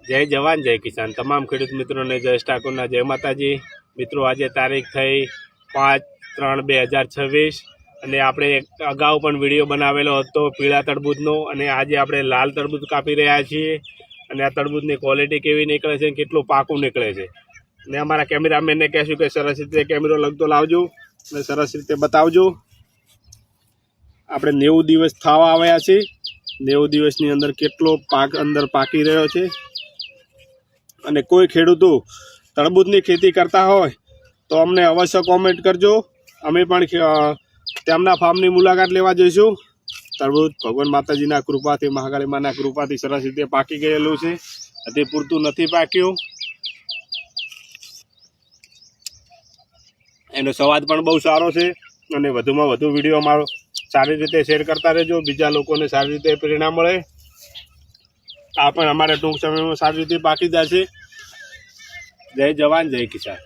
जय जवान जय किसान तमाम खेडूत मित्रों ने जय ठाकुरना जय माताजी। मित्रों आज तारीख थई 5/3/2026 અને આપણે અગાઉ પણ વિડીયો બનાવેલો હતો પીળા તરબૂચનો અને આજે આપણે લાલ તરબૂચ કાપી રહ્યા છીએ અને આ તરબૂચની ક્વોલિટી કેવી નીકળે છે કેટલું પાકું નીકળે છે અને અમારા કેમેરામેનને કહેશું કે સરસ રીતે કેમેરો લગતો લાવજો અને સરસ રીતે બતાવજો। આપણે 90 દિવસ થવા આવ્યા છે। 90 દિવસની અંદર કેટલો પાક અંદર પાકી રહ્યો છે અને કોઈ ખેડૂતો તરબૂચની ખેતી કરતા હોય તો અમને અવશ્ય કોમેન્ટ કરજો। અમે પણ તેમના ફાર્મની મુલાકાત લેવા જઈશું। તરબૂચ ભગવાન માતાજીના કૃપાથી મહાકાળી માના કૃપાથી સરસ રીતે પાકી ગયેલું છે, હજી પૂરતું નથી પાક્યું। એનો સ્વાદ પણ બહુ સારો છે અને વધુમાં વધુ વિડીયો અમારો સારી રીતે શેર કરતા રહેજો, બીજા લોકોને સારી રીતે પ્રેરણા મળે। આ પણ અમારે ટૂંક સમયમાં સારી રીતે પાકી જશે। જય જવાન જય કિસાન।